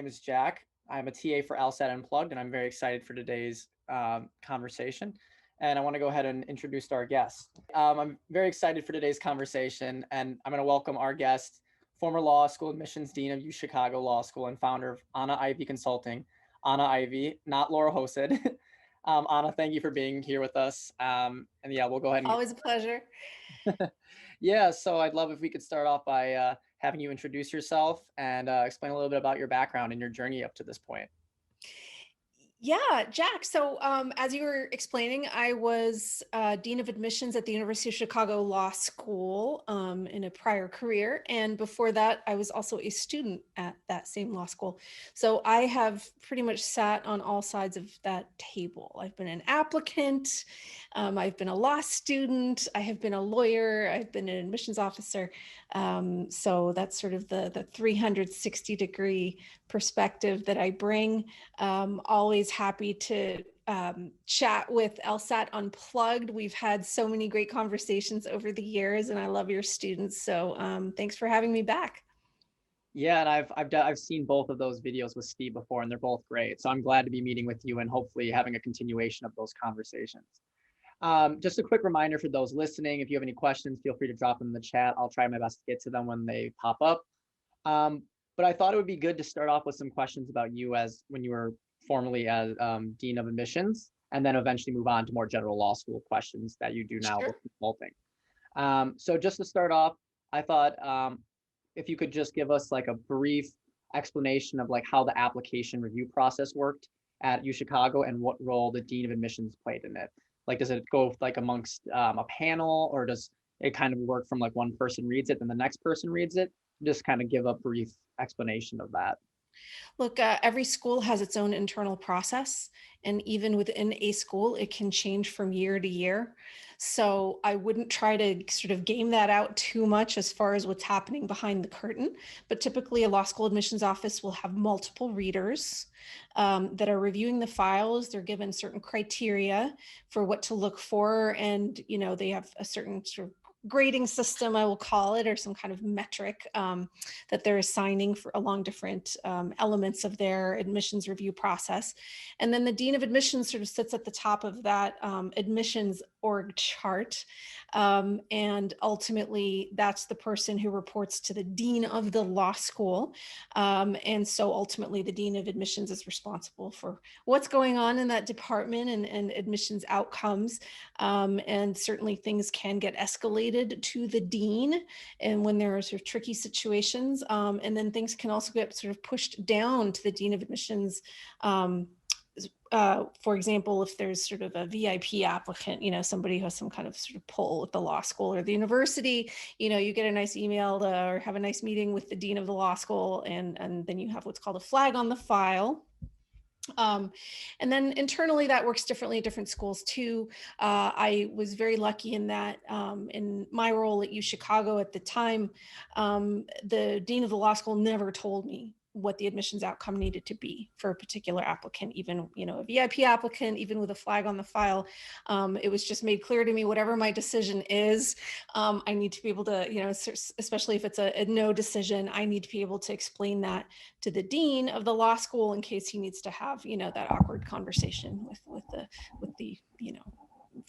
is Jack. I'm a TA for LSAT Unplugged, and I'm very excited for today's conversation. And I want to go ahead and introduce our guest. I'm very excited for today's conversation, and I'm going to welcome our guest, former law school admissions dean of UChicago Law School and founder of Ivey Consulting, Ivey, not Laura Hosted. Anna, thank you for being here with us. And yeah, we'll go ahead and Always a pleasure. yeah, so I'd love if we could start off by having you introduce yourself and explain a little bit about your background and your journey up to this point. Yeah, Jack. So as you were explaining, I was Dean of Admissions at the University of Chicago Law School in a prior career. And before that, I was also a student at that same law school. So I have pretty much sat on all sides of that table. I've been an applicant, I've been a law student, I have been a lawyer, I've been an admissions officer. So that's sort of the 360-degree perspective that I bring. Always happy to chat with LSAT Unplugged. We've had so many great conversations over the years, and I love your students. So thanks for having me back. Yeah, and I've seen both of those videos with Steve before, and they're both great. So I'm glad to be meeting with you and hopefully having a continuation of those conversations. Just a quick reminder for those listening, if you have any questions, feel free to drop them in the chat. I'll try my best to get to them when they pop up. But I thought it would be good to start off with some questions about you as when you were formerly as Dean of Admissions, and then eventually move on to more general law school questions that you do now Sure. with consulting. So just to start off, I thought if you could just give us like a brief explanation of like how the application review process worked at UChicago and what role the Dean of Admissions played in it. Like, does it go like amongst a panel, or does it kind of work from like one person reads it, then the next person reads it? Just kind of give a brief explanation of that. Look, every school has its own internal process, and even within a school, it can change from year to year. So I wouldn't try to sort of game that out too much as far as what's happening behind the curtain. But typically, a law school admissions office will have multiple readers that are reviewing the files. They're given certain criteria for what to look for, and they have a certain sort of grading system, I will call it, or some kind of metric that they're assigning for along different elements of their admissions review process. And then the Dean of Admissions sort of sits at the top of that admissions org chart. And ultimately, that's the person who reports to the Dean of the law school. And so ultimately, the Dean of Admissions is responsible for what's going on in that department and admissions outcomes. And certainly things can get escalated to the dean and when there are sort of tricky situations, and then things can also get sort of pushed down to the Dean of Admissions. For example, if there's sort of a VIP applicant, somebody who has some kind of sort of pull with the law school or the university, you get a nice email or have a nice meeting with the dean of the law school, and then you have what's called a flag on the file. And then internally that works differently at different schools too. I was very lucky in that in my role at UChicago at the time, the dean of the law school never told me what the admissions outcome needed to be for a particular applicant, even, a VIP applicant, even with a flag on the file. It was just made clear to me, whatever my decision is, I need to be able to, especially if it's a no decision, I need to be able to explain that to the dean of the law school in case he needs to have, that awkward conversation with the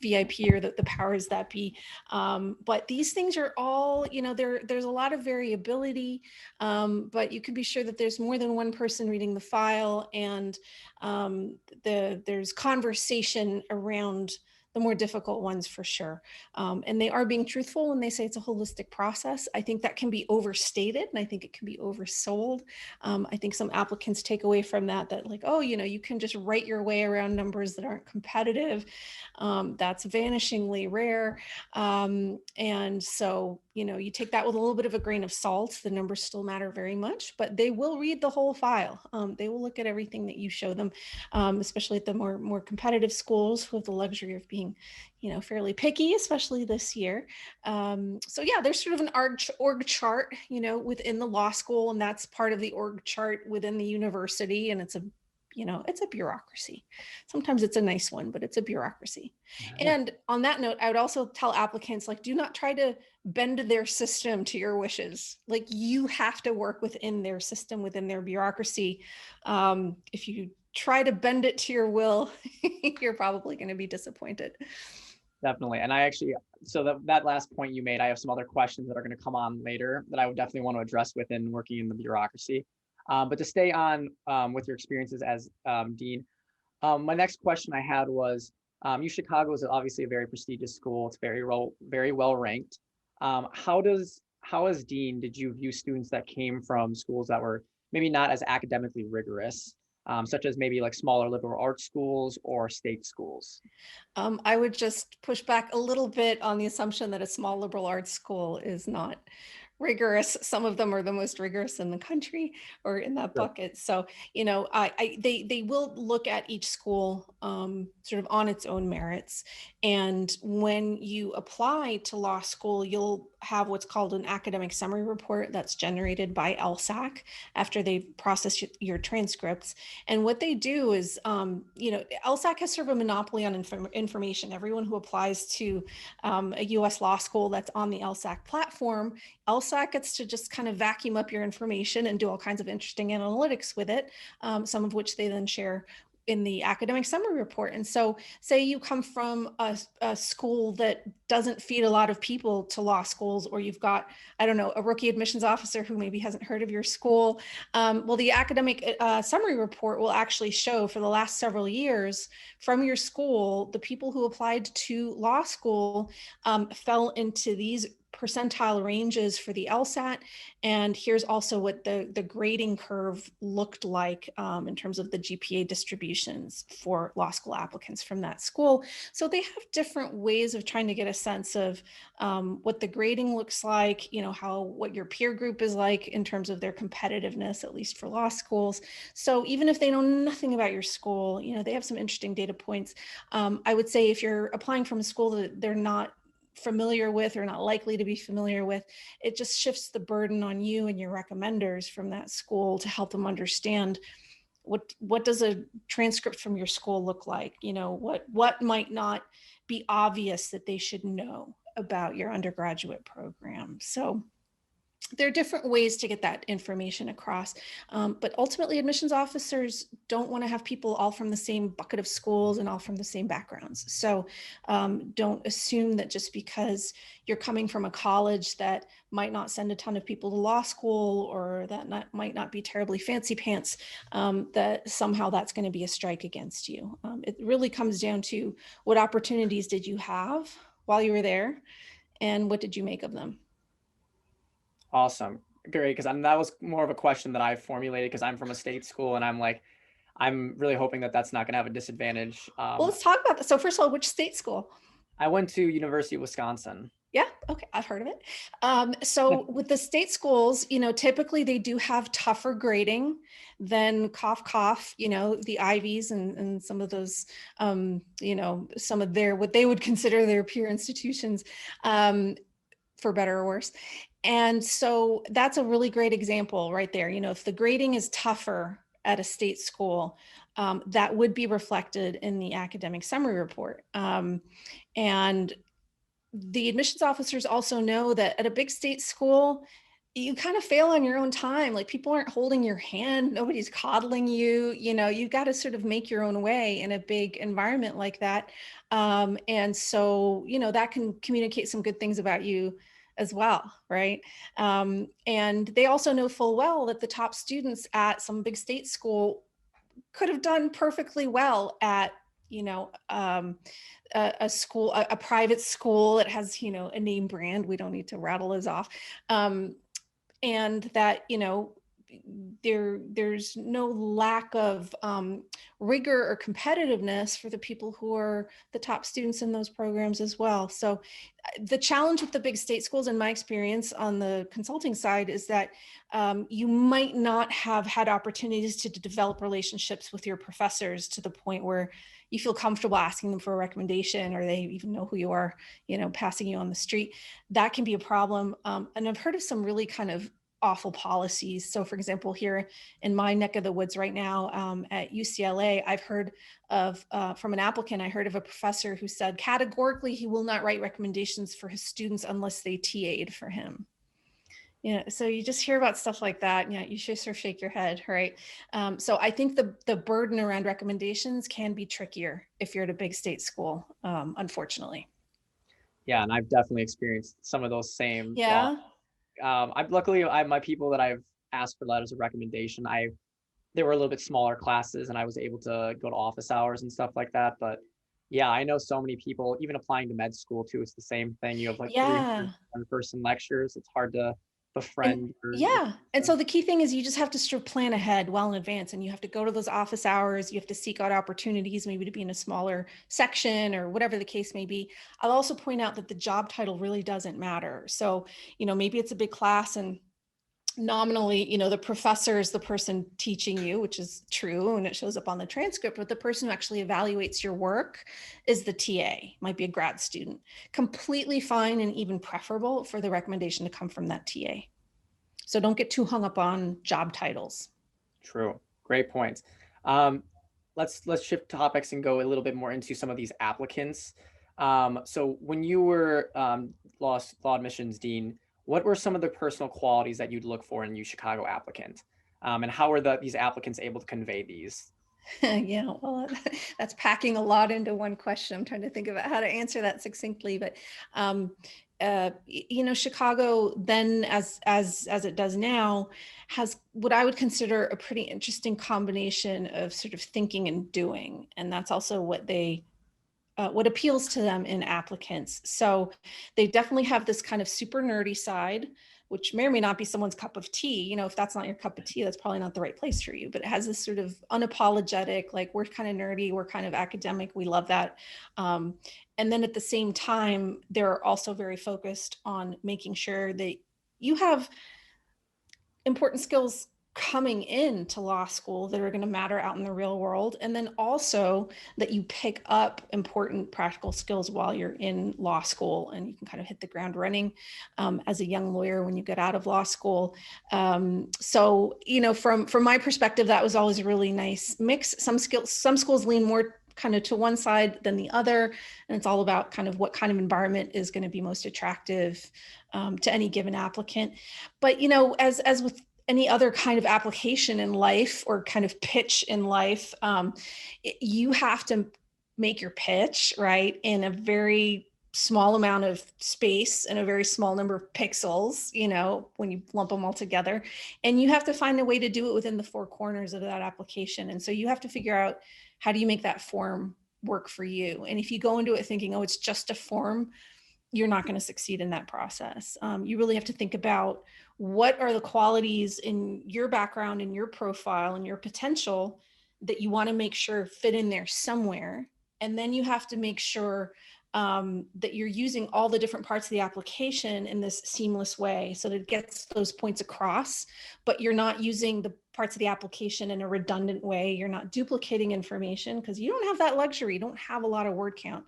VIP or the powers that be. But these things are all, there's a lot of variability, but you can be sure that there's more than one person reading the file, and there's conversation around the more difficult ones for sure. And they are being truthful when they say it's a holistic process. I think that can be overstated, and I think it can be oversold. I think some applicants take away from that like, oh, you can just write your way around numbers that aren't competitive. That's vanishingly rare. And so, you take that with a little bit of a grain of salt. The numbers still matter very much, but they will read the whole file. They will look at everything that you show them, especially at the more competitive schools who have the luxury of being, fairly picky, especially this year. So yeah, there's sort of an org chart, within the law school, and that's part of the org chart within the university. And it's a bureaucracy. Sometimes it's a nice one, but it's a bureaucracy. And on that note, I would also tell applicants, like, do not try to bend their system to your wishes. Like, you have to work within their system, within their bureaucracy. If you try to bend it to your will, you're probably going to be disappointed. Definitely. And I actually, so that last point you made, I have some other questions that are going to come on later that I would definitely want to address within working in the bureaucracy. But to stay on with your experiences as dean, my next question I had was, UChicago is obviously a very prestigious school. It's very well ranked. How as dean did you view students that came from schools that were maybe not as academically rigorous, such as maybe like smaller liberal arts schools or state schools? I would just push back a little bit on the assumption that a small liberal arts school is not rigorous. Some of them are the most rigorous in the country, or in that Sure. bucket. So, they will look at each school sort of on its own merits. And when you apply to law school, you'll have what's called an academic summary report that's generated by LSAC after they process your transcripts. And what they do is, LSAC has sort of a monopoly on information. Everyone who applies to a US law school that's on the LSAC platform, LSAC gets to just kind of vacuum up your information and do all kinds of interesting analytics with it, some of which they then share in the academic summary report. And so, say you come from a school that doesn't feed a lot of people to law schools, or you've got, I don't know, a rookie admissions officer who maybe hasn't heard of your school. Well, the academic summary report will actually show, for the last several years from your school, the people who applied to law school fell into these percentile ranges for the LSAT. And here's also what the grading curve looked like in terms of the GPA distributions for law school applicants from that school. So they have different ways of trying to get a sense of what the grading looks like, what your peer group is like in terms of their competitiveness, at least for law schools. So even if they know nothing about your school, they have some interesting data points. I would say if you're applying from a school that they're not familiar with or not likely to be familiar with, it just shifts the burden on you and your recommenders from that school to help them understand what does a transcript from your school look like, what might not be obvious that they should know about your undergraduate program. So there are different ways to get that information across. But ultimately, admissions officers don't want to have people all from the same bucket of schools and all from the same backgrounds. So don't assume that just because you're coming from a college that might not send a ton of people to law school, or that might not be terribly fancy pants, that somehow that's going to be a strike against you. It really comes down to, what opportunities did you have while you were there, and what did you make of them? Awesome. Great. Because that was more of a question that I formulated because I'm from a state school and I'm really hoping that that's not going to have a disadvantage. Well, let's talk about that. So first of all, which state school? I went to University of Wisconsin. Yeah, okay, I've heard of it. So with the state schools, typically they do have tougher grading than cough, cough, the Ivies and some of those, some of what they would consider their peer institutions, for better or worse. And so that's a really great example right there. If the grading is tougher at a state school, that would be reflected in the academic summary report. And the admissions officers also know that at a big state school, you kind of fail on your own time. Like, people aren't holding your hand, nobody's coddling you. You've got to sort of make your own way in a big environment like that. And so, that can communicate some good things about you as well, right? And they also know full well that the top students at some big state school could have done perfectly well at, a school, a private school that has, a name brand. We don't need to rattle those off. And that, there's no lack of rigor or competitiveness for the people who are the top students in those programs as well. So the challenge with the big state schools, in my experience on the consulting side, is that you might not have had opportunities to develop relationships with your professors to the point where you feel comfortable asking them for a recommendation, or they even know who you are, passing you on the street. That can be a problem. And I've heard of some really kind of awful policies. So for example, here in my neck of the woods right now at UCLA, I've heard of, from an applicant, I heard of a professor who said categorically he will not write recommendations for his students unless they TA'd for him. So you just hear about stuff like that. Yeah, you should sort of shake your head, right? So I think the burden around recommendations can be trickier if you're at a big state school, unfortunately. Yeah, and I've definitely experienced some of those same Yeah. flaws. I've luckily my people that I've asked for letters of recommendation, they were a little bit smaller classes and I was able to go to office hours and stuff like that. But yeah, I know so many people, even applying to med school too, it's the same thing. You have like 300 Yeah. in-person lectures. It's hard to And befriend or yeah. And so the key thing is you just have to sort of plan ahead well in advance, and you have to go to those office hours. You have to seek out opportunities, maybe to be in a smaller section or whatever the case may be. I'll also point out that the job title really doesn't matter. So, maybe it's a big class and nominally, the professor is the person teaching you, which is true, and it shows up on the transcript, but the person who actually evaluates your work is the TA, might be a grad student. Completely fine and even preferable for the recommendation to come from that TA. So don't get too hung up on job titles. True. Great points. Um, let's shift topics and go a little bit more into some of these applicants. So when you were law admissions dean, what were some of the personal qualities that you'd look for in a UChicago applicant? And how were these applicants able to convey these? Yeah, well, that's packing a lot into one question. I'm trying to think about how to answer that succinctly, but Chicago then, as it does now, has what I would consider a pretty interesting combination of sort of thinking and doing, and that's also what appeals to them in applicants. So they definitely have this kind of super nerdy side, which may or may not be someone's cup of tea. If that's not your cup of tea, that's probably not the right place for you. But it has this sort of unapologetic, like, we're kind of nerdy, we're kind of academic, we love that. And then at the same time, they're also very focused on making sure that you have important skills coming into law school that are going to matter out in the real world. And then also that you pick up important practical skills while you're in law school, and you can kind of hit the ground running as a young lawyer when you get out of law school. So, from my perspective, that was always a really nice mix. Some schools lean more kind of to one side than the other. And it's all about kind of what kind of environment is going to be most attractive to any given applicant. But, as with any other kind of application in life or kind of pitch in life, you have to make your pitch, right, in a very small amount of space and a very small number of pixels, when you lump them all together. And you have to find a way to do it within the four corners of that application. And so you have to figure out, how do you make that form work for you? And if you go into it thinking, oh, it's just a form, you're not going to succeed in that process. You really have to think about, what are the qualities in your background, in your profile, and your potential that you want to make sure fit in there somewhere. And then you have to make sure that you're using all the different parts of the application in this seamless way so that it gets those points across, but you're not using the parts of the application in a redundant way. You're not duplicating information because you don't have that luxury. You don't have a lot of word count.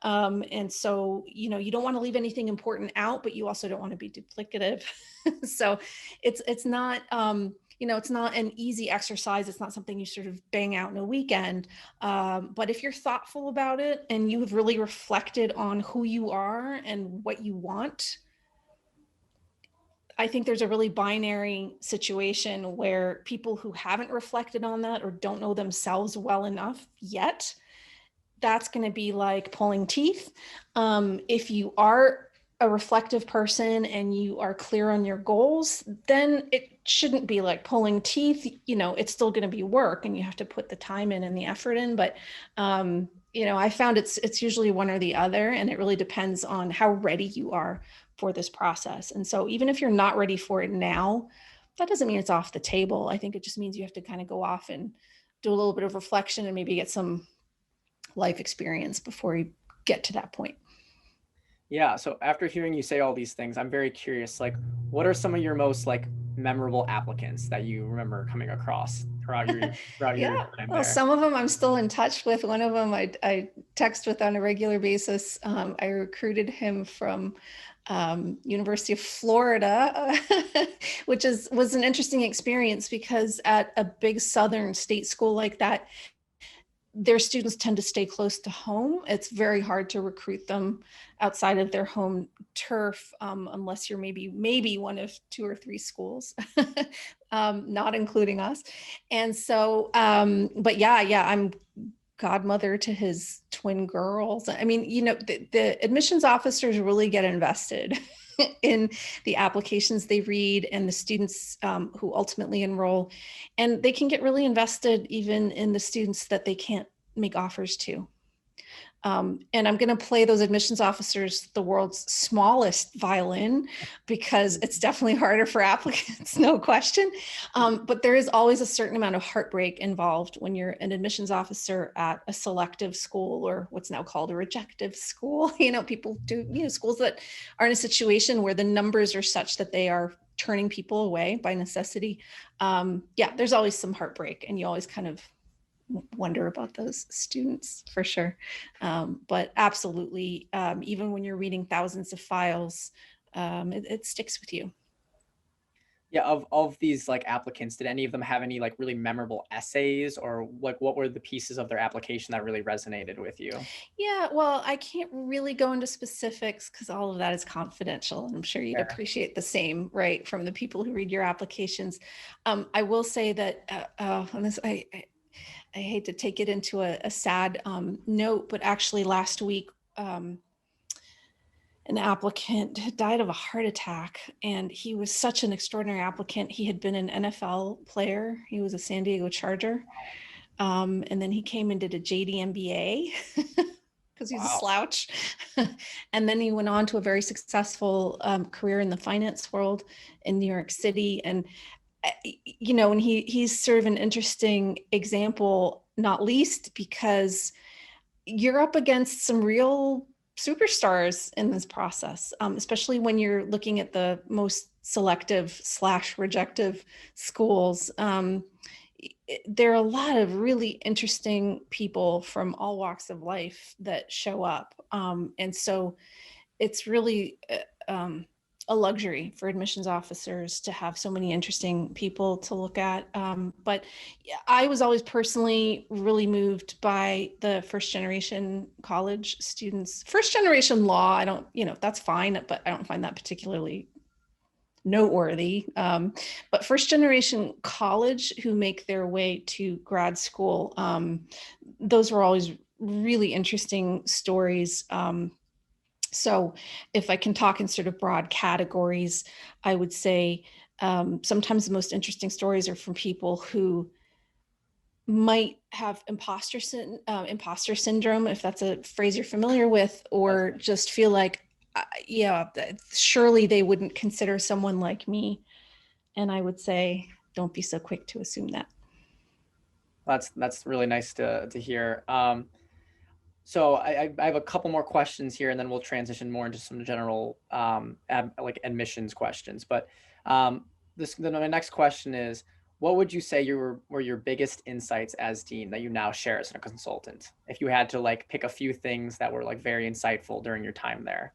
And so, you don't want to leave anything important out, but you also don't want to be duplicative. So it's not, it's not an easy exercise. It's not something you sort of bang out in a weekend. But if you're thoughtful about it and you have really reflected on who you are and what you want, I think there's a really binary situation where people who haven't reflected on that or don't know themselves well enough yet, that's going to be like pulling teeth. If you are a reflective person and you are clear on your goals, then it shouldn't be like pulling teeth. It's still going to be work and you have to put the time in and the effort in. But, I found it's usually one or the other, and it really depends on how ready you are for this process. And so even if you're not ready for it now, that doesn't mean it's off the table. I think it just means you have to kind of go off and do a little bit of reflection and maybe get some life experience before you get to that point. Yeah. So after hearing you say all these things, I'm very curious, like, what are some of your most memorable applicants that you remember coming across throughout your Yeah, time well, there? some of them I'm still in touch with. One of them I text with on a regular basis. I recruited him from University of Florida, which was an interesting experience because at a big Southern state school like that, their students tend to stay close to home. It's very hard to recruit them outside of their home turf, unless you're maybe one of 2 or 3 schools, not including us. And so, but yeah, I'm godmother to his twin girls. I mean, the admissions officers really get invested in the applications they read and the students who ultimately enroll. And they can get really invested even in the students that they can't make offers to. And I'm going to play those admissions officers the world's smallest violin because it's definitely harder for applicants, no question. But there is always a certain amount of heartbreak involved when you're an admissions officer at a selective school, or what's now called a rejective school. People do, schools that are in a situation where the numbers are such that they are turning people away by necessity. There's always some heartbreak, and you always kind of wonder about those students for sure. But absolutely, even when you're reading thousands of files, it sticks with you. Yeah, of these like applicants, did any of them have any like really memorable essays, or like what were the pieces of their application that really resonated with you? Yeah, well, I can't really go into specifics because all of that is confidential. And I'm sure you'd Fair. appreciate the same, right, from the people who read your applications. I will say that on this, I hate to take it into a sad note, but actually last week, an applicant died of a heart attack, and he was such an extraordinary applicant. He had been an NFL player. He was a San Diego Charger. And then he came and did a JD MBA because he's a slouch. And then he went on to a very successful career in the finance world in New York City. And and he's sort of an interesting example, not least because you're up against some real superstars in this process, especially when you're looking at the most selective / rejective schools. There are a lot of really interesting people from all walks of life that show up. And so it's really a luxury for admissions officers to have so many interesting people to look at. But I was always personally really moved by the first generation college students. First generation law, I don't, that's fine, but I don't find that particularly noteworthy. But first generation college who make their way to grad school, those were always really interesting stories. So if I can talk in sort of broad categories, I would say sometimes the most interesting stories are from people who might have imposter syndrome, if that's a phrase you're familiar with, or just feel like, surely they wouldn't consider someone like me. And I would say, don't be so quick to assume that. That's really nice to hear. So I have a couple more questions here, and then we'll transition more into some general like admissions questions. But my next question is, what would you say were your biggest insights as dean that you now share as a consultant? If you had to like pick a few things that were like very insightful during your time there.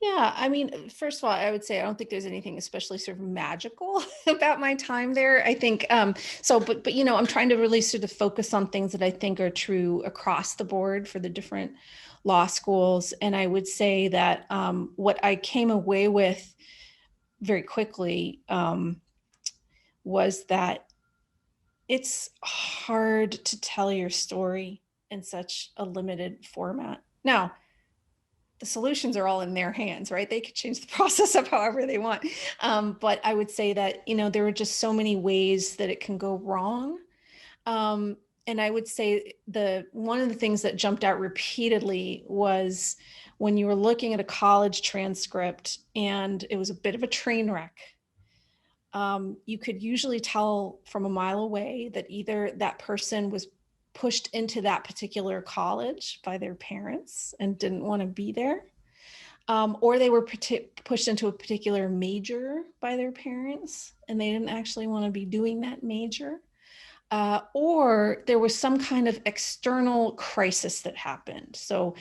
Yeah, I mean, first of all, I would say I don't think there's anything especially sort of magical about my time there. I think but I'm trying to really sort of focus on things that I think are true across the board for the different law schools. And I would say that what I came away with very quickly was that it's hard to tell your story in such a limited format. Now, the solutions are all in their hands, right? They could change the process up however they want. But I would say that, there are just so many ways that it can go wrong. And I would say one of the things that jumped out repeatedly was when you were looking at a college transcript and it was a bit of a train wreck. You could usually tell from a mile away that either that person was pushed into that particular college by their parents and didn't want to be there, or they were pushed into a particular major by their parents and they didn't actually want to be doing that major, or there was some kind of external crisis that happened. So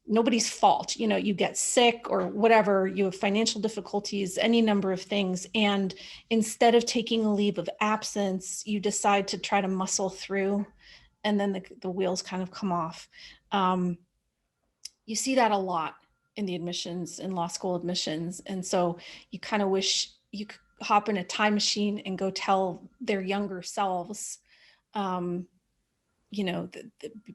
nobody's fault. You know, you get sick or whatever, you have financial difficulties, any number of things. And instead of taking a leave of absence, you decide to try to muscle through, and then the wheels kind of come off. You see that a lot in the admissions, in law school admissions. And so you kind of wish you could hop in a time machine and go tell their younger selves, you know,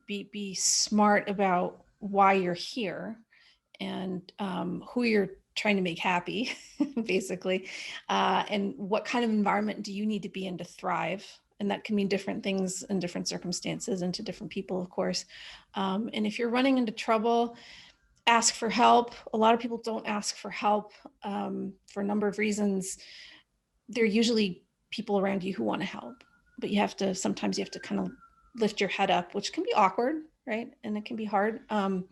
be smart about why you're here, and who you're trying to make happy, basically, and what kind of environment do you need to be in to thrive. And that can mean different things in different circumstances and to different people, of course. And if you're running into trouble, ask for help. A lot of people don't ask for help for a number of reasons. There are usually people around you who want to help, but sometimes you have to kind of lift your head up, which can be awkward, right? And it can be hard. And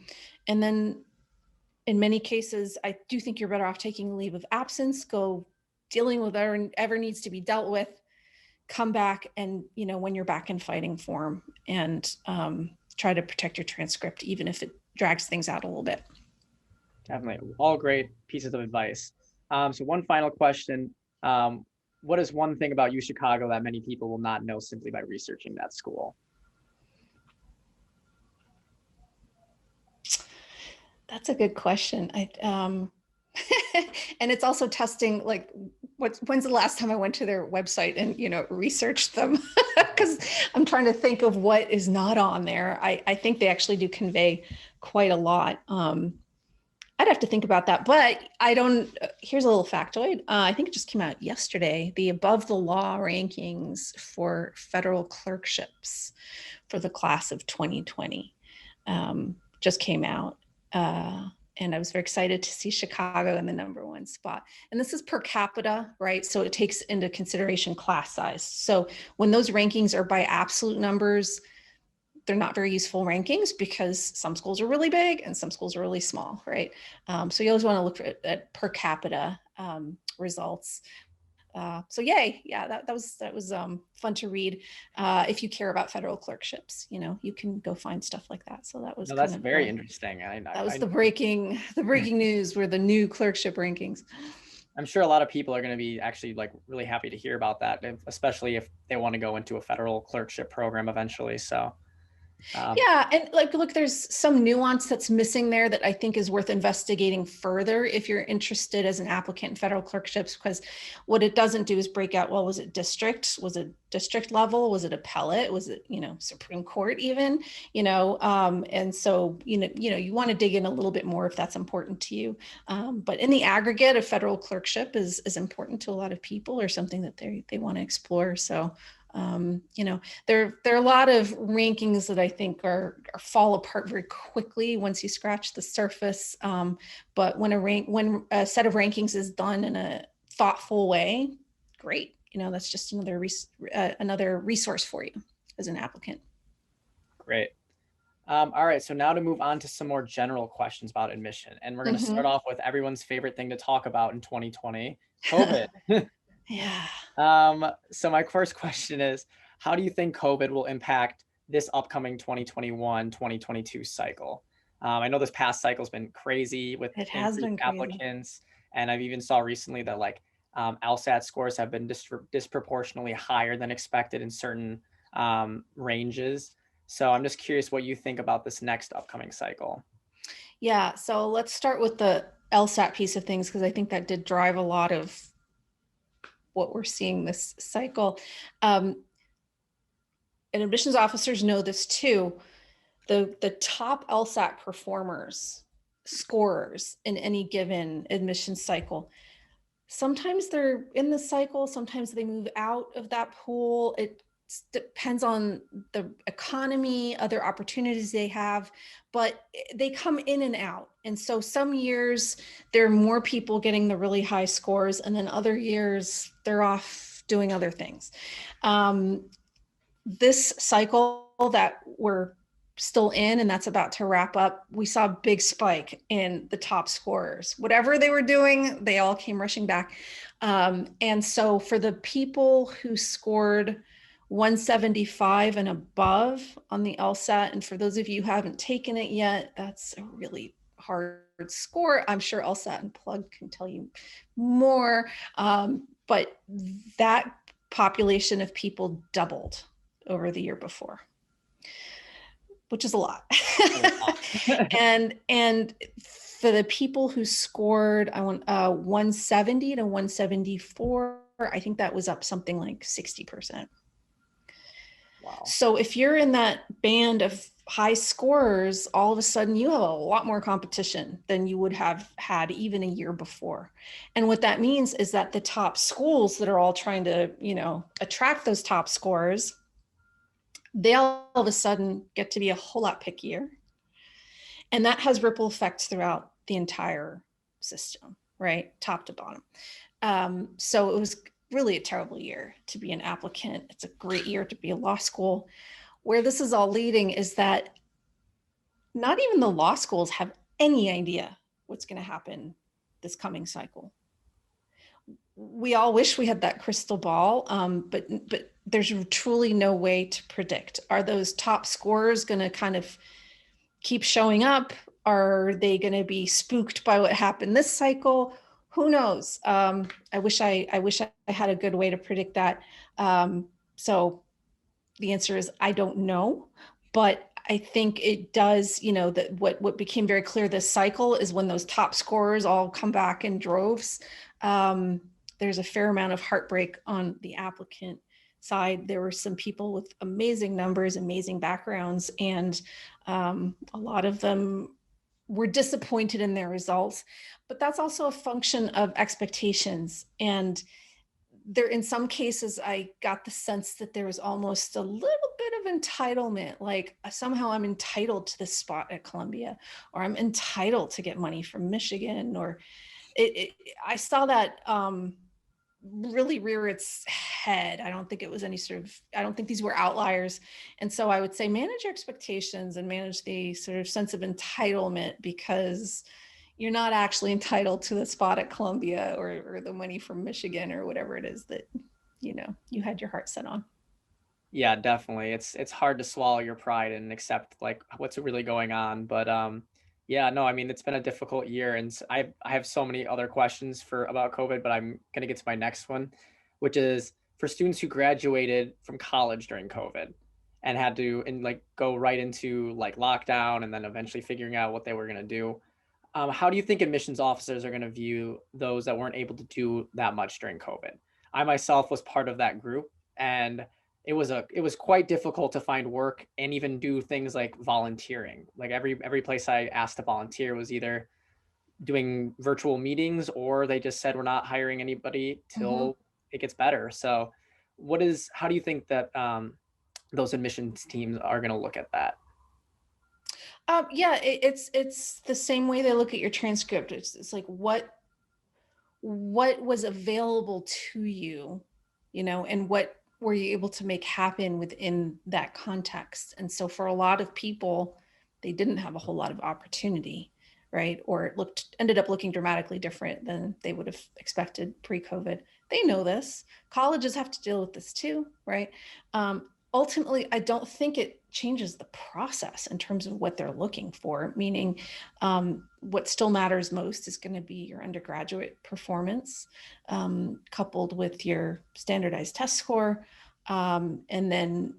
then in many cases, I do think you're better off taking a leave of absence, go dealing with whatever needs to be dealt with, come back, and, you know, when you're back in fighting form, and try to protect your transcript, even if it drags things out a little bit. Definitely. All great pieces of advice. So one final question. What is one thing about UChicago that many people will not know simply by researching that school? That's a good question. And it's also testing, like, when's the last time I went to their website and, you know, researched them? Because I'm trying to think of what is not on there. I think they actually do convey quite a lot. I'd have to think about that, but here's a little factoid. I think it just came out yesterday. The above the law rankings for federal clerkships for the class of 2020 just came out. And I was very excited to see Chicago in the #1 spot. And this is per capita, right? So it takes into consideration class size. So when those rankings are by absolute numbers, they're not very useful rankings, because some schools are really big and some schools are really small, right? So you always want to look at per capita results. So yay, yeah, that was fun to read. If you care about federal clerkships, you know, you can go find stuff like that. So that was that's very interesting. That was the breaking news, were the new clerkship rankings. I'm sure a lot of people are going to be actually like really happy to hear about that, especially if they want to go into a federal clerkship program eventually. So yeah, and like, look, there's some nuance that's missing there that I think is worth investigating further if you're interested as an applicant in federal clerkships, because what it doesn't do is break out, well, was it district? Was it district level? Was it appellate? Was it, you know, Supreme Court even? You know, and so, you know, you want to dig in a little bit more if that's important to you. But in the aggregate, a federal clerkship is important to a lot of people, or something that they want to explore. So you know, there are a lot of rankings that I think are fall apart very quickly once you scratch the surface. But when a set of rankings is done in a thoughtful way, great. You know, that's just another resource for you as an applicant. Great. All right, so now to move on to some more general questions about admission, and we're going to start off with everyone's favorite thing to talk about in 2020, COVID. Yeah. So my first question is, how do you think COVID will impact this upcoming 2021-2022 cycle? I know this past cycle's been crazy with increased applicants, and I've even saw recently that like LSAT scores have been disproportionately higher than expected in certain ranges. So I'm just curious what you think about this next upcoming cycle. Yeah, so let's start with the LSAT piece of things, because I think that did drive a lot of what we're seeing this cycle. And admissions officers know this too. The top LSAT performers, scorers in any given admission cycle, sometimes they're in the cycle, sometimes they move out of that pool. It depends on the economy, other opportunities they have, but they come in and out. And so some years there are more people getting the really high scores, and then other years they're off doing other things. This cycle that we're still in, and that's about to wrap up, we saw a big spike in the top scorers. Whatever they were doing, they all came rushing back. And so for the people who scored 175 and above on the LSAT. And for those of you who haven't taken it yet, that's a really hard score. I'm sure LSAT Unplugged can tell you more, but that population of people doubled over the year before, which is a lot. and for the people who scored 170 to 174, I think that was up something like 60%. Wow. So if you're in that band of high scorers, all of a sudden you have a lot more competition than you would have had even a year before. And what that means is that the top schools that are all trying to, attract those top scorers, they all of a sudden get to be a whole lot pickier. And that has ripple effects throughout the entire system, right? Top to bottom. So it was really a terrible year to be an applicant. It's a great year to be a law school. Where this is all leading is that not even the law schools have any idea what's going to happen this coming cycle. We all wish we had that crystal ball, but there's truly no way to predict. Are those top scorers going to kind of keep showing up? Are they going to be spooked by what happened this cycle? Who knows? I wish I had a good way to predict that. So the answer is I don't know, but I think it does, that what became very clear this cycle is when those top scorers all come back in droves, there's a fair amount of heartbreak on the applicant side. There were some people with amazing numbers, amazing backgrounds, and a lot of them were disappointed in their results, but that's also a function of expectations. And there, in some cases, I got the sense that there was almost a little bit of entitlement, like somehow I'm entitled to this spot at Columbia, or I'm entitled to get money from Michigan, or I saw that really rear its head. I don't think it was I don't think these were outliers. And so I would say manage your expectations and manage the sort of sense of entitlement, because you're not actually entitled to the spot at Columbia or the money from Michigan or whatever it is that, you had your heart set on. Yeah, definitely. It's hard to swallow your pride and accept like what's really going on. But yeah, no, I mean, it's been a difficult year, and I have so many other questions about COVID, but I'm gonna get to my next one, which is for students who graduated from college during COVID and had to go right into like lockdown and then eventually figuring out what they were gonna do. How do you think admissions officers are going to view those that weren't able to do that much during COVID? I myself was part of that group, and it was quite difficult to find work and even do things like volunteering. Like every place I asked to volunteer was either doing virtual meetings, or they just said we're not hiring anybody till it gets better. So how do you think that those admissions teams are going to look at that? Yeah, it's the same way they look at your transcript. It's like what was available to you, and what were you able to make happen within that context. And so for a lot of people, they didn't have a whole lot of opportunity, right? Or it ended up looking dramatically different than they would have expected pre-COVID. They know this. Colleges have to deal with this too, right? Ultimately, I don't think it changes the process in terms of what they're looking for, meaning what still matters most is going to be your undergraduate performance coupled with your standardized test score. And then,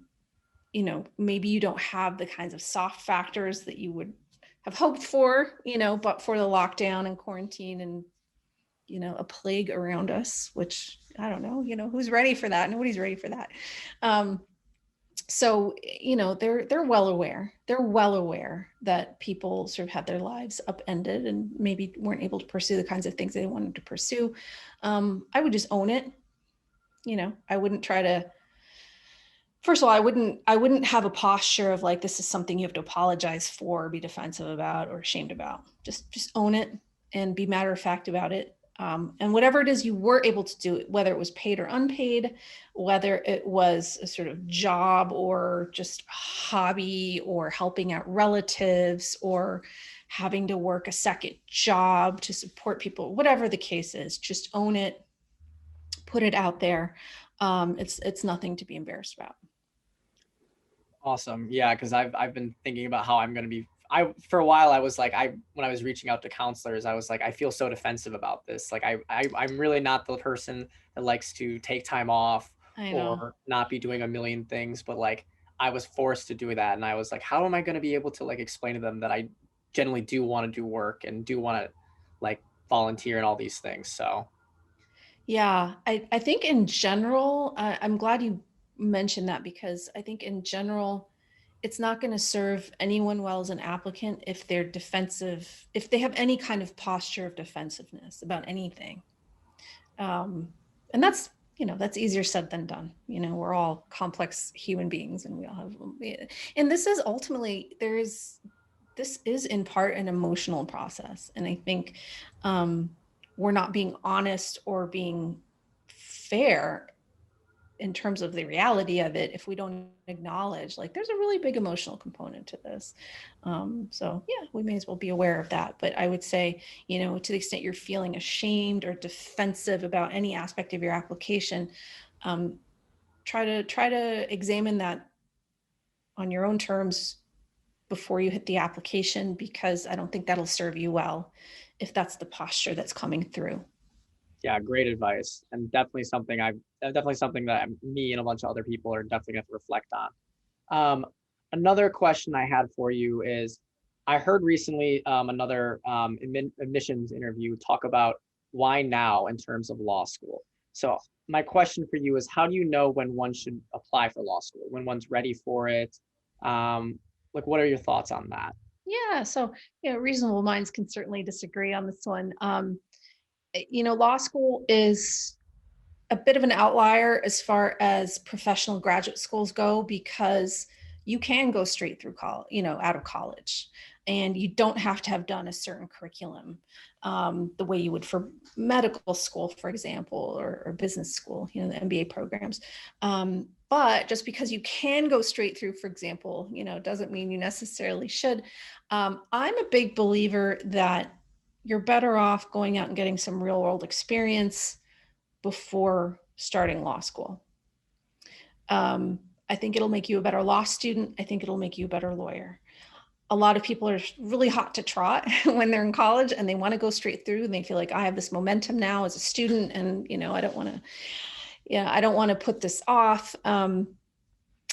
maybe you don't have the kinds of soft factors that you would have hoped for, but for the lockdown and quarantine and, a plague around us, which I don't know, who's ready for that? Nobody's ready for that. So, they're well aware. They're well aware that people sort of had their lives upended and maybe weren't able to pursue the kinds of things they wanted to pursue. I would just own it. I wouldn't try to. First of all, I wouldn't have a posture of like, this is something you have to apologize for, or be defensive about, or ashamed about. Just own it and be matter of fact about it. And whatever it is you were able to do, whether it was paid or unpaid, whether it was a sort of job or just hobby or helping out relatives or having to work a second job to support people, whatever the case is, just own it, put it out there. It's nothing to be embarrassed about. Awesome. Yeah, because I've been thinking about how I'm going to be. For a while I was like, when I was reaching out to counselors, I was like, I feel so defensive about this. Like I'm really not the person that likes to take time off I know. or not be doing a million things, but like I was forced to do that, and I was like, how am I going to be able to like explain to them that I generally do want to do work and do want to like volunteer and all these things. So Yeah, I think in general, I'm glad you mentioned that, because I think in general, it's not going to serve anyone well as an applicant if they're defensive, if they have any kind of posture of defensiveness about anything. Um, and that's, that's easier said than done. We're all complex human beings, and we all have, and this is ultimately, this is in part an emotional process. And I think we're not being honest or being fair in terms of the reality of it if we don't acknowledge, like, there's a really big emotional component to this. So yeah, we may as well be aware of that. But I would say, to the extent you're feeling ashamed or defensive about any aspect of your application, try to examine that on your own terms before you hit the application, because I don't think that'll serve you well if that's the posture that's coming through. yeah, great advice, and definitely something that me and a bunch of other people are definitely going to reflect on. Another question I had for you is, I heard recently another admissions interview talk about why now in terms of law school. So my question for you is, how do you know when one should apply for law school, when one's ready for it? Like, what are your thoughts on that? Yeah, so reasonable minds can certainly disagree on this one. Law school is a bit of an outlier as far as professional graduate schools go, because you can go straight through college, out of college, and you don't have to have done a certain curriculum the way you would for medical school, for example, or business school, the MBA programs. But just because you can go straight through, for example, doesn't mean you necessarily should. I'm a big believer that you're better off going out and getting some real world experience before starting law school. I think it'll make you a better law student. I think it'll make you a better lawyer. A lot of people are really hot to trot when they're in college, and they want to go straight through, and they feel like, I have this momentum now as a student, and I don't want to, I don't want to put this off. And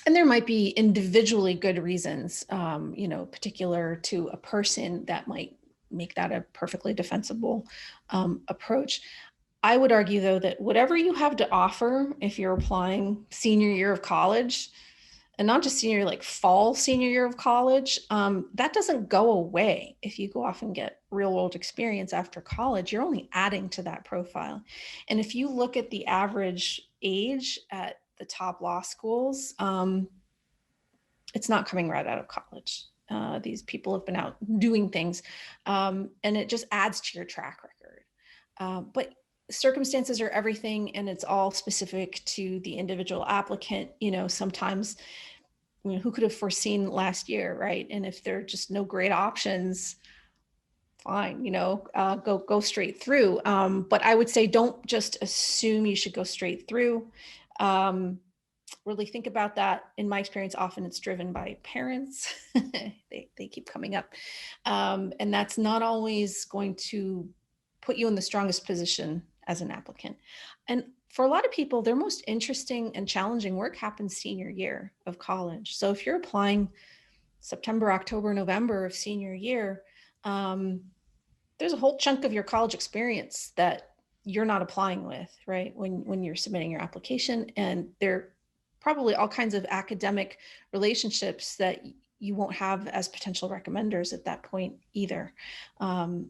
there might be individually good reasons, particular to a person, that might make that a perfectly defensible approach. I would argue, though, that whatever you have to offer, if you're applying senior year of college, and not just senior, like fall senior year of college, that doesn't go away if you go off and get real world experience after college. You're only adding to that profile. And if you look at the average age at the top law schools, it's not coming right out of college. These people have been out doing things, and it just adds to your track record. But circumstances are everything, and it's all specific to the individual applicant. Sometimes, who could have foreseen last year, right? And if there are just no great options, fine, go straight through. But I would say, don't just assume you should go straight through. Really think about that. In my experience, often it's driven by parents. they keep coming up. And that's not always going to put you in the strongest position as an applicant. And for a lot of people, their most interesting and challenging work happens senior year of college. So if you're applying September, October, November of senior year, there's a whole chunk of your college experience that you're not applying with, right? When you're submitting your application, and there probably all kinds of academic relationships that you won't have as potential recommenders at that point either.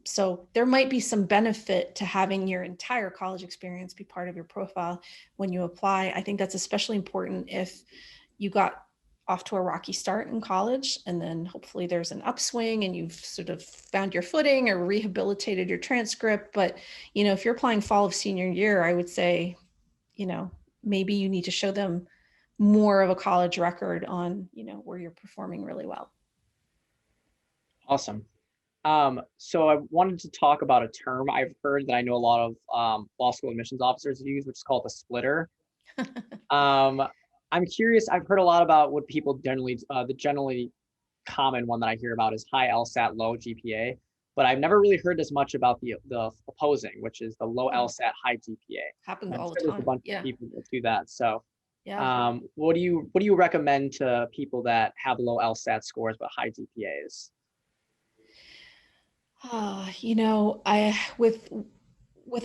So there might be some benefit to having your entire college experience be part of your profile when you apply. I think that's especially important if you got off to a rocky start in college, and then hopefully there's an upswing and you've sort of found your footing or rehabilitated your transcript. But, if you're applying fall of senior year, I would say, maybe you need to show them more of a college record on, where you're performing really well. Awesome. So I wanted to talk about a term I've heard that I know a lot of law school admissions officers use, which is called the splitter. I'm curious, I've heard a lot about what people generally, the generally common one that I hear about is high LSAT, low GPA, but I've never really heard as much about the opposing, which is the low LSAT, high GPA. Happens And I'm all sure the there's a time. bunch of Yeah. people that do that. So Yeah. what do you recommend to people that have low LSAT scores but high GPAs? You know, with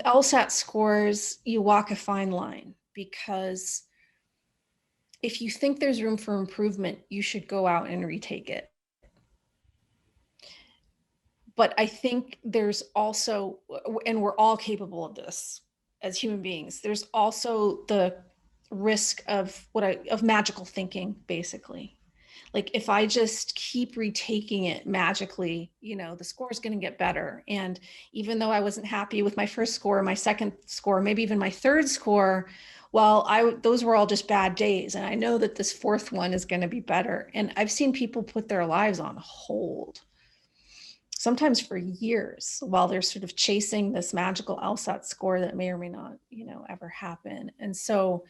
LSAT scores, you walk a fine line, because if you think there's room for improvement, you should go out and retake it. But I think there's also, and we're all capable of this as human beings, there's also the risk of of magical thinking, basically. Like, if I just keep retaking it magically, you know, the score is going to get better. And even though I wasn't happy with my first score, my second score, maybe even my third score, well, those were all just bad days. And I know that this fourth one is going to be better. And I've seen people put their lives on hold, sometimes for years, while they're sort of chasing this magical LSAT score that may or may not, you know, ever happen. And so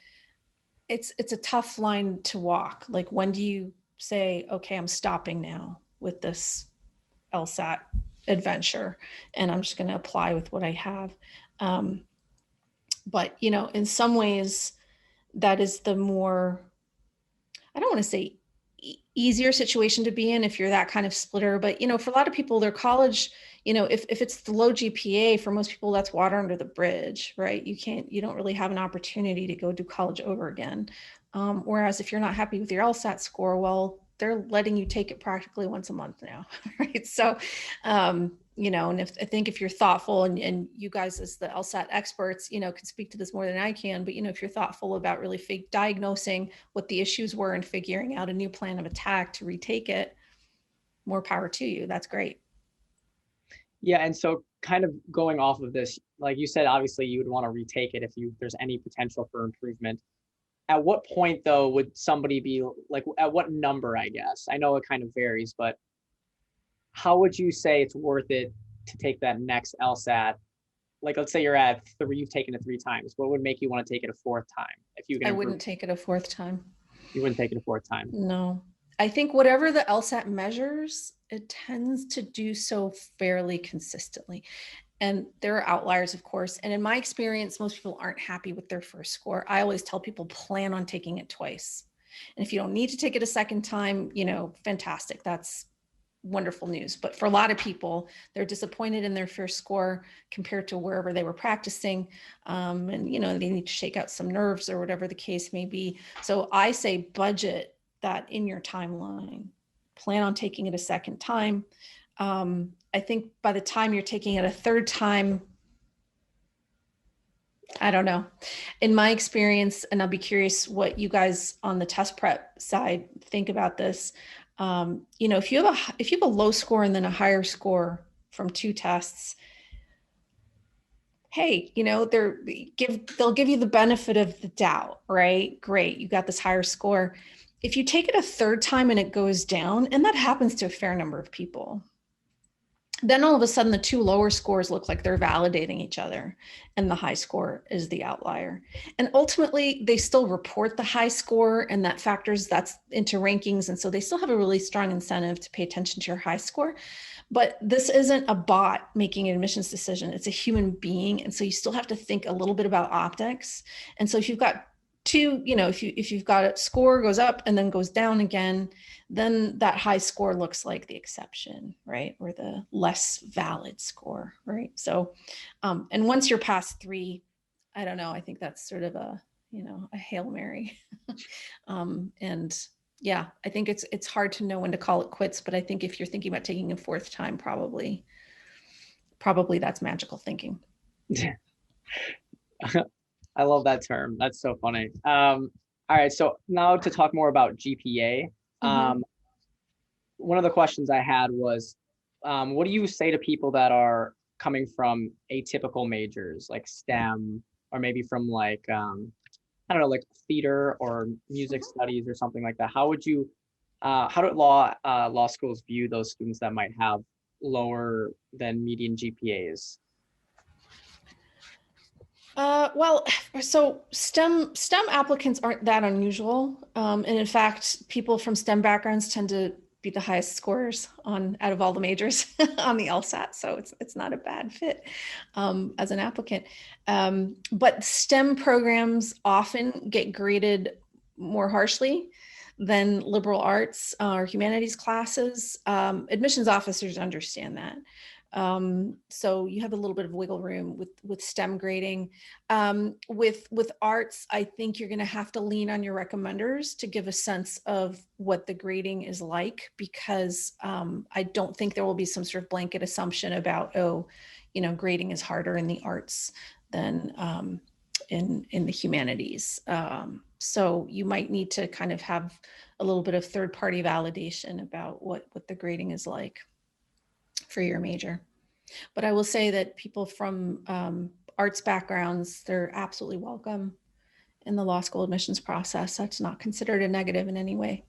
it's a tough line to walk. Like, when do you say, okay, I'm stopping now with this LSAT adventure, and I'm just going to apply with what I have? But, you know, in some ways, that is the more, I don't want to say easier situation to be in if you're that kind of splitter. But, you know, for a lot of people, their college, you know, if it's the low GPA, for most people, that's water under the bridge, right? You don't really have an opportunity to go do college over again. Whereas if you're not happy with your LSAT score, well, they're letting you take it practically once a month now, right? So, you know, and I think if you're thoughtful, and you guys as the LSAT experts, you know, can speak to this more than I can, but, you know, if you're thoughtful about really diagnosing what the issues were and figuring out a new plan of attack to retake it, more power to you. That's great. Yeah, and so kind of going off of this, like you said, obviously you would want to retake it if there's any potential for improvement. At what point though would somebody be like, at what number, I guess? I know it kind of varies, but how would you say it's worth it to take that next LSAT? Like, let's say you're at 3, you've taken it 3 times. What would make you want to take it a fourth time if you can I improve? wouldn't take it a fourth time. You wouldn't take it a fourth time. No. I think whatever the LSAT measures, it tends to do so fairly consistently. And there are outliers, of course. And in my experience, most people aren't happy with their first score. I always tell people, plan on taking it twice. And if you don't need to take it a second time, you know, fantastic. That's wonderful news. But for a lot of people, they're disappointed in their first score compared to wherever they were practicing. And, you know, they need to shake out some nerves or whatever the case may be. So I say budget that in your timeline. Plan on taking it a second time. I think by the time you're taking it a third time, I don't know. In my experience, and I'll be curious what you guys on the test prep side think about this. You know, if you have a low score and then a higher score from 2 tests, hey, you know, they'll give you the benefit of the doubt, right? Great, you got this higher score. If you take it a third time and it goes down, and that happens to a fair number of people, then all of a sudden the 2 lower scores look like they're validating each other, and the high score is the outlier. And ultimately they still report the high score, and that factors that's into rankings. And so they still have a really strong incentive to pay attention to your high score. But this isn't a bot making an admissions decision. It's a human being. And so you still have to think a little bit about optics. And so if you've got 2, you know, if you've got a score goes up and then goes down again, then that high score looks like the exception, right? Or the less valid score, right? So, and once you're past 3, I don't know, I think that's sort of a, you know, a Hail Mary. And yeah, I think it's hard to know when to call it quits, but I think if you're thinking about taking a fourth time, probably that's magical thinking. I love that term. That's so funny. All right, so now to talk more about GPA. Mhm. One of the questions I had was, what do you say to people that are coming from atypical majors like STEM, or maybe from like, I don't know, like theater or music Mhm. studies or something like that? How do law schools view those students that might have lower than median GPAs? Well, so STEM applicants aren't that unusual. And in fact, people from STEM backgrounds tend to be the highest scorers out of all the majors on the LSAT. So it's not a bad fit as an applicant. But STEM programs often get graded more harshly than liberal arts or humanities classes. Admissions officers understand that. So you have a little bit of wiggle room with STEM grading. With arts, I think you're going to have to lean on your recommenders to give a sense of what the grading is like, because I don't think there will be some sort of blanket assumption about, oh, grading is harder in the arts than in the humanities. So you might need to kind of have a little bit of third-party validation about what the grading is like for your major. But I will say that people from arts backgrounds, they're absolutely welcome in the law school admissions process. That's not considered a negative in any way.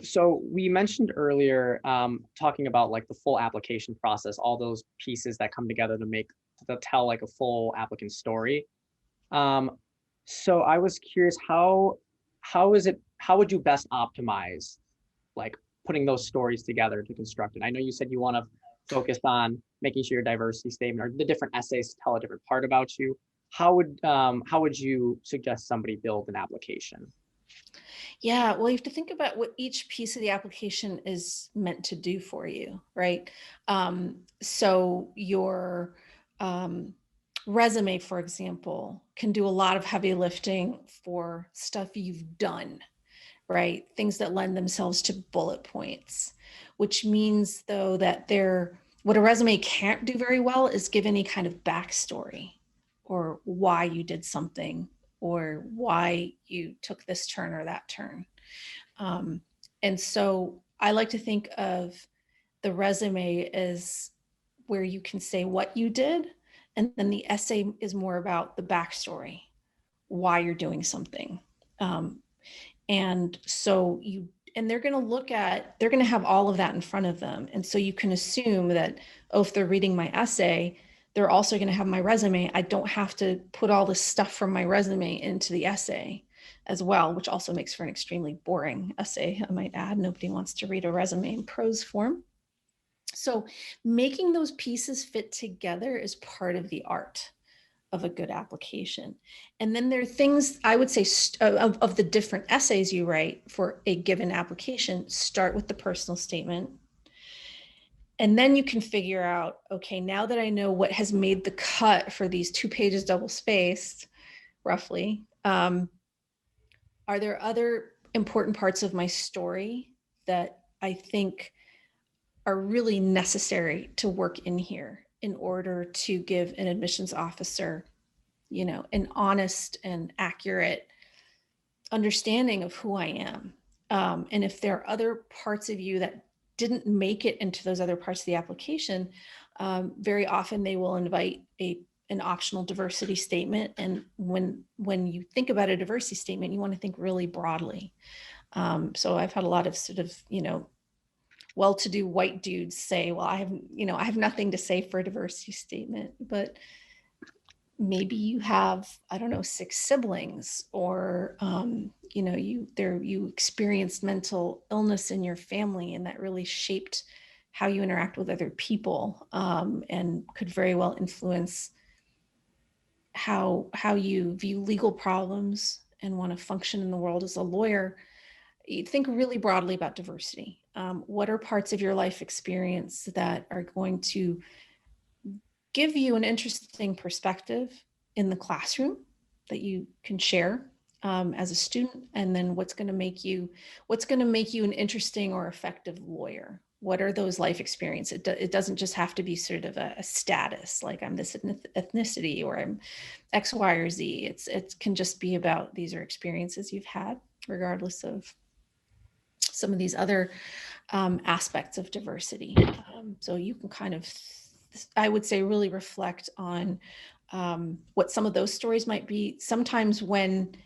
So we mentioned earlier, talking about like the full application process, all those pieces that come together to tell like a full applicant story. So I was curious, how would you best optimize like putting those stories together to construct it? I know you said you want to focus on making sure your diversity statement or the different essays tell a different part about you. How would you suggest somebody build an application? Yeah, well, you have to think about what each piece of the application is meant to do for you, right? So your resume, for example, can do a lot of heavy lifting for stuff you've done, right? Things that lend themselves to bullet points, which means though that what a resume can't do very well is give any kind of backstory or why you did something or why you took this turn or that turn. And so I like to think of the resume as where you can say what you did, and then the essay is more about the backstory, why you're doing something. And so they're going to have all of that in front of them. And so you can assume that, oh, if they're reading my essay, they're also going to have my resume. I don't have to put all the stuff from my resume into the essay as well, which also makes for an extremely boring essay, I might add. Nobody wants to read a resume in prose form. So making those pieces fit together is part of the art of a good application. And then there are things I would say of the different essays you write for a given application, start with the personal statement. And then you can figure out, okay, now that I know what has made the cut for these 2 pages double spaced, roughly, are there other important parts of my story that I think are really necessary to work in here in order to give an admissions officer, an honest and accurate understanding of who I am. And if there are other parts of you that didn't make it into those other parts of the application, very often they will invite an optional diversity statement. And when you think about a diversity statement, you want to think really broadly. So I've had a lot of sort of, well-to-do white dudes say, well, I have nothing to say for a diversity statement, but maybe you have, I don't know, 6 siblings, or you experienced mental illness in your family, and that really shaped how you interact with other people, and could very well influence how you view legal problems and want to function in the world as a lawyer. You think really broadly about diversity. What are parts of your life experience that are going to give you an interesting perspective in the classroom that you can share as a student? And then what's going to make you an interesting or effective lawyer? What are those life experiences? It doesn't just have to be sort of a status, like I'm this ethnicity or I'm X, Y, or Z. It can just be about, these are experiences you've had, regardless of some of these other aspects of diversity. So you can kind of, I would say, really reflect on what some of those stories might be. Sometimes when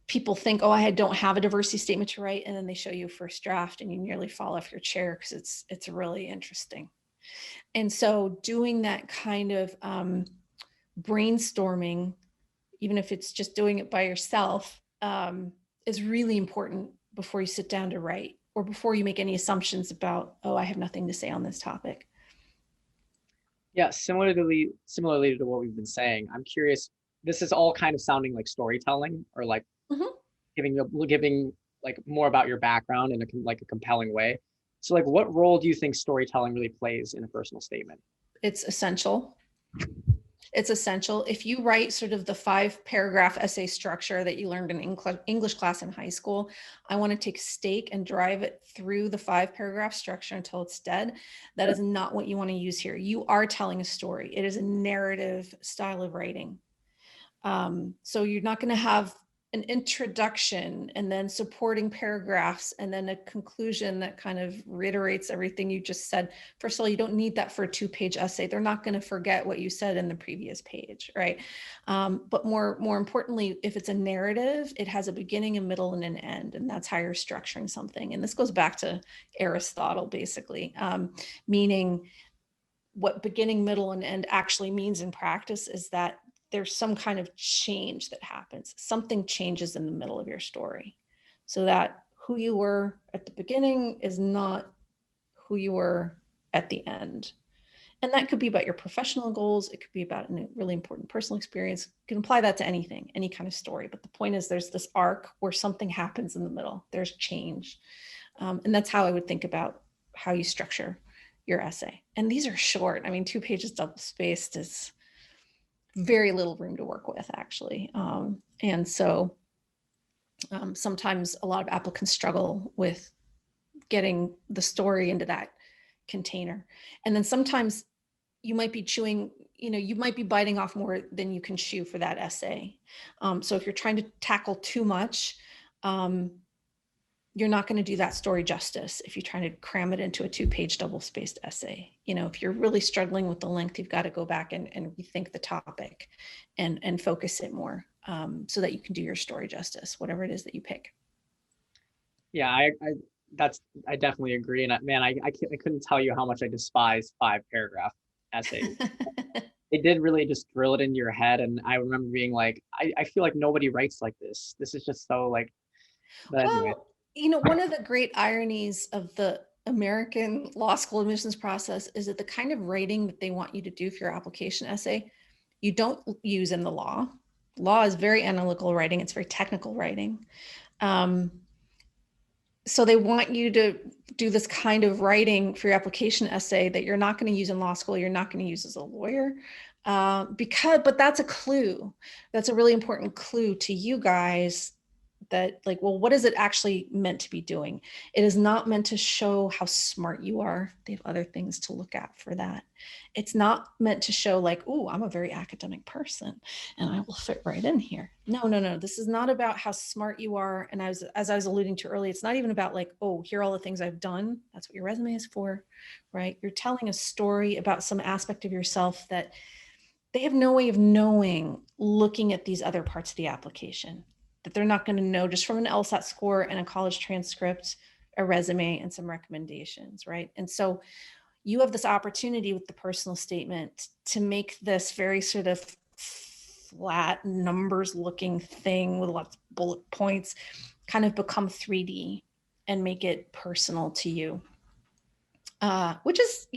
people think, oh, I don't have a diversity statement to write, and then they show you a first draft and you nearly fall off your chair because it's really interesting. And so doing that kind of brainstorming, even if it's just doing it by yourself, is really important before you sit down to write, or before you make any assumptions about, oh, I have nothing to say on this topic. Yeah, similarly to what we've been saying, I'm curious, this is all kind of sounding like storytelling, or like Mhm. giving like more about your background in like a compelling way. So like what role do you think storytelling really plays in a personal statement? It's essential. It's essential. If you write sort of the 5-paragraph essay structure that you learned in English class in high school, I want to take a stake and drive it through the 5-paragraph structure until it's dead. That is not what you want to use here. You are telling a story. It is a narrative style of writing. So you're not going to have an introduction and then supporting paragraphs and then a conclusion that kind of reiterates everything you just said. First of all, you don't need that for a 2-page essay. They're not going to forget what you said in the previous page, right? But more importantly, if it's a narrative, it has a beginning, a middle, and an end, and that's how you're structuring something. And this goes back to Aristotle, basically, meaning what beginning, middle, and end actually means in practice is that there's some kind of change that happens. Something changes in the middle of your story, so that who you were at the beginning is not who you were at the end. And that could be about your professional goals. It could be about a really important personal experience. You can apply that to anything, any kind of story. But the point is, there's this arc where something happens in the middle. There's change. And that's how I would think about how you structure your essay. And these are short. I mean, 2 pages double spaced is very little room to work with, actually. And so sometimes a lot of applicants struggle with getting the story into that container. And then sometimes you might be chewing, you might be biting off more than you can chew for that essay. So if you're trying to tackle too much, you're not going to do that story justice if you're trying to cram it into a 2-page double-spaced essay. If you're really struggling with the length, you've got to go back and rethink the topic and focus it more, so that you can do your story justice, whatever it is that you pick. Yeah, I definitely agree. And I couldn't tell you how much I despise 5-paragraph essays. They did really just drill it into your head. And I remember being like, I feel like nobody writes like this. This is just so like, but anyway. Well, one of the great ironies of the American law school admissions process is that the kind of writing that they want you to do for your application essay, you don't use in the law. Law is very analytical writing. It's very technical writing. So they want you to do this kind of writing for your application essay that you're not going to use in law school. You're not going to use as a lawyer, but that's a clue. That's a really important clue to you guys, that like, well, what is it actually meant to be doing? It is not meant to show how smart you are. They have other things to look at for that. It's not meant to show like, oh, I'm a very academic person and I will fit right in here. No. This is not about how smart you are. And as I was alluding to earlier, it's not even about like, oh, here are all the things I've done. That's what your resume is for, right? You're telling a story about some aspect of yourself that they have no way of knowing looking at these other parts of the application, that they're not going to know just from an LSAT score and a college transcript, a resume, and some recommendations, right? And so you have this opportunity with the personal statement to make this very sort of flat numbers looking thing with lots of bullet points kind of become 3D and make it personal to you, which is,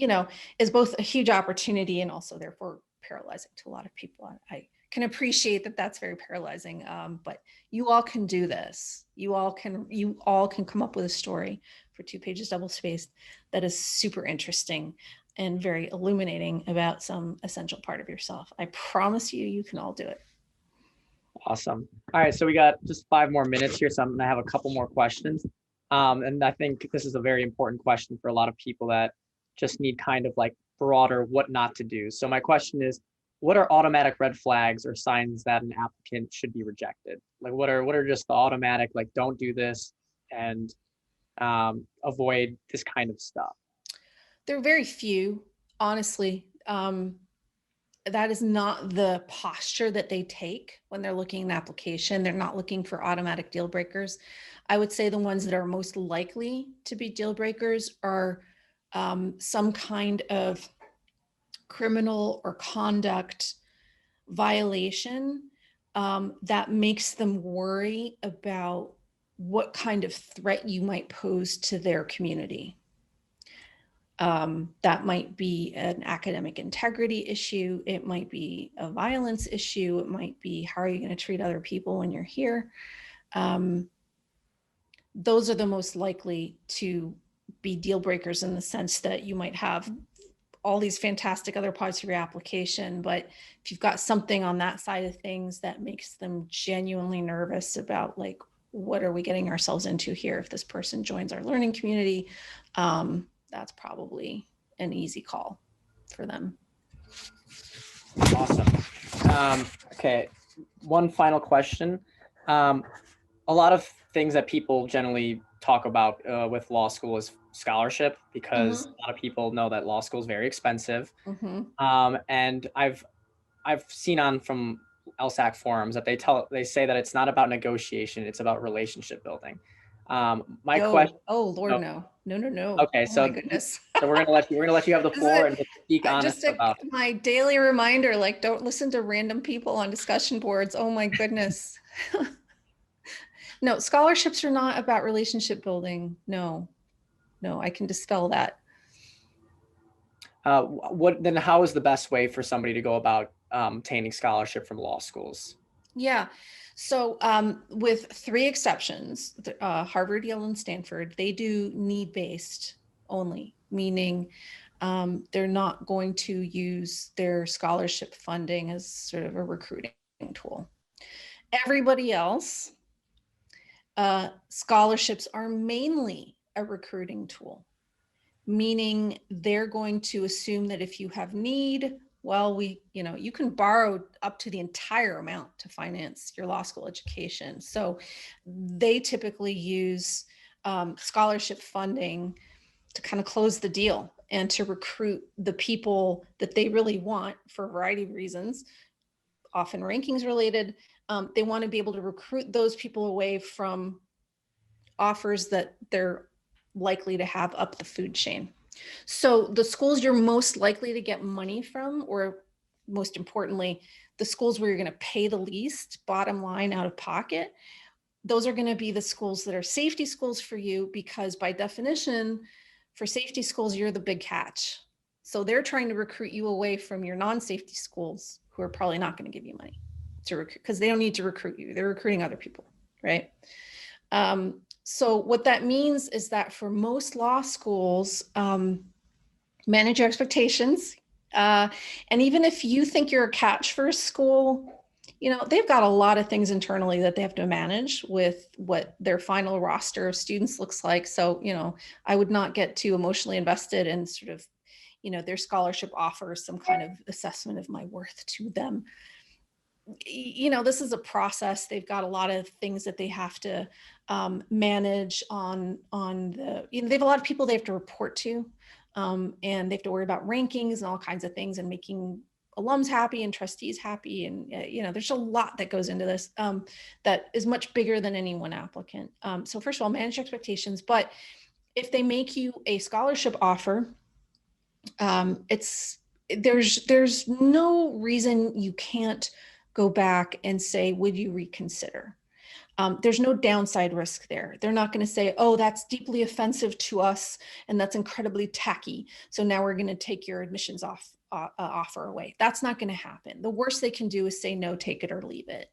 is both a huge opportunity and also therefore paralyzing to a lot of people. I can appreciate that that's very paralyzing, but you all can do this. You all can come up with a story for 2 pages double spaced that is super interesting and very illuminating about some essential part of yourself. I promise you can all do it. Awesome. All right, so we got just 5 more minutes here, so I'm gonna have a couple more questions. And I think this is a very important question for a lot of people that just need kind of like broader what not to do. So my question is, what are automatic red flags or signs that an applicant should be rejected? Like what are just the automatic, like, don't do this and avoid this kind of stuff? There are very few, honestly. That is not the posture that they take when they're looking at an application. They're not looking for automatic deal breakers. I would say the ones that are most likely to be deal breakers are some kind of criminal or conduct violation that makes them worry about what kind of threat you might pose to their community. That might be an academic integrity issue. It might be a violence issue. It might be, how are you going to treat other people when you're here? Those are the most likely to be deal breakers, in the sense that you might have all these fantastic other parts of your application, but if you've got something on that side of things that makes them genuinely nervous about, like, what are we getting ourselves into here if this person joins our learning community, that's probably an easy call for them. Awesome. Okay, one final question. A lot of things that people generally talk about with law school is scholarship, because a lot of people know that law school is very expensive. And I've seen on from LSAC forums that they say that it's not about negotiation, it's about relationship building. My question. Oh Lord, no. Okay, oh so my goodness. So we're gonna let you have the floor and just speak honest about. My daily reminder, like, don't listen to random people on discussion boards. Oh my goodness. No, scholarships are not about relationship building. No, I can dispel that. Then how is the best way for somebody to go about obtaining scholarship from law schools? Yeah. So with 3 exceptions, Harvard, Yale, and Stanford, they do need-based only, meaning they're not going to use their scholarship funding as sort of a recruiting tool. Everybody else, scholarships are mainly a recruiting tool, meaning they're going to assume that if you have need, well, you can borrow up to the entire amount to finance your law school education. So they typically use scholarship funding to kind of close the deal and to recruit the people that they really want for a variety of reasons, often rankings related. They want to be able to recruit those people away from offers that they're likely to have up the food chain. So the schools you're most likely to get money from, or most importantly, the schools where you're going to pay the least bottom line out of pocket, those are going to be the schools that are safety schools for you, because by definition, for safety schools, you're the big catch. So they're trying to recruit you away from your non-safety schools, who are probably not going to give you money to recruit, because they don't need to recruit you. They're recruiting other people, right? So what that means is that for most law schools, manage your expectations. And even if you think you're a catch for a school, they've got a lot of things internally that they have to manage with what their final roster of students looks like. So, I would not get too emotionally invested in sort of, their scholarship offers some kind of assessment of my worth to them. This is a process. They've got a lot of things that they have to manage on the, they have a lot of people they have to report to, and they have to worry about rankings and all kinds of things, and making alums happy and trustees happy. And, there's a lot that goes into this that is much bigger than any one applicant. So first of all, manage expectations. But if they make you a scholarship offer, there's no reason you can't go back and say, would you reconsider? There's no downside risk there. They're not going to say, oh, that's deeply offensive to us and that's incredibly tacky, so now we're going to take your admissions offer away. That's not going to happen. The worst they can do is say, no, take it or leave it.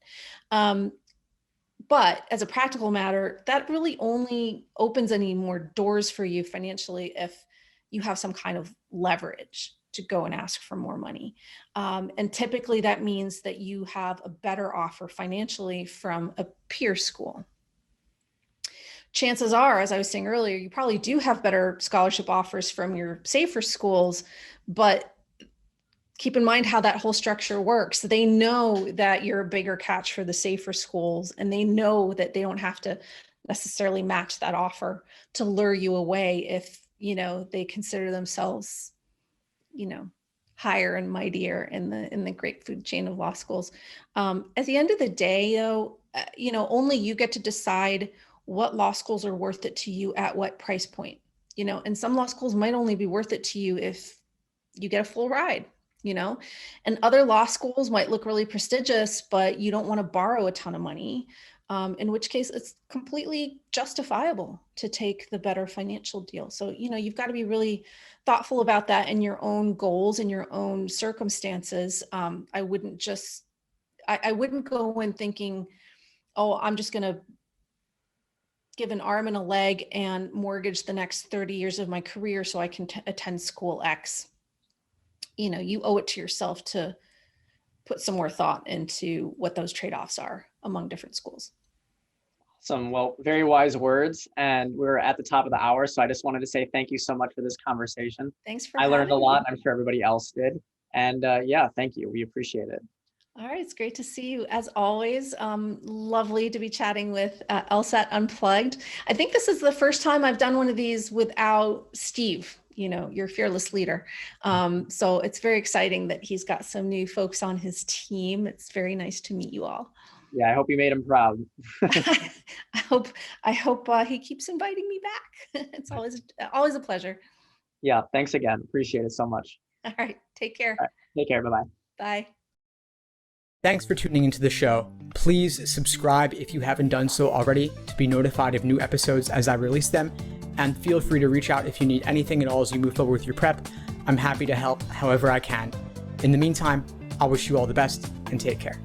But as a practical matter, that really only opens any more doors for you financially if you have some kind of leverage to go and ask for more money. And typically that means that you have a better offer financially from a peer school. Chances are, as I was saying earlier, you probably do have better scholarship offers from your safer schools, but keep in mind how that whole structure works. They know that you're a bigger catch for the safer schools, and they know that they don't have to necessarily match that offer to lure you away if, they consider themselves, higher and mightier in the great food chain of law schools. At the end of the day, though, only you get to decide what law schools are worth it to you at what price point. and some law schools might only be worth it to you if you get a full ride, and other law schools might look really prestigious, but you don't want to borrow a ton of money, in which case it's completely justifiable to take the better financial deal. So, you've got to be really thoughtful about that and your own goals and your own circumstances. I wouldn't go in thinking, oh, I'm just going to give an arm and a leg and mortgage the next 30 years of my career so I can attend school X. You owe it to yourself to put some more thought into what those trade-offs are among different schools. Awesome. Well, very wise words. And we're at the top of the hour. So I just wanted to say thank you so much for this conversation. Thanks for I learned a having lot. me. I'm sure everybody else did. And yeah, thank you. We appreciate it. All right. It's great to see you as always. Lovely to be chatting with LSAT Unplugged. I think this is the first time I've done one of these without Steve, your fearless leader. So it's very exciting that he's got some new folks on his team. It's very nice to meet you all. Yeah, I hope you made him proud. I hope he keeps inviting me back. It's always a pleasure. Yeah, thanks again. Appreciate it so much. All right. Take care. All right, take care. Bye-bye. Bye. Thanks for tuning into the show. Please subscribe if you haven't done so already to be notified of new episodes as I release them. And feel free to reach out if you need anything at all as you move forward with your prep. I'm happy to help however I can. In the meantime, I'll wish you all the best and take care.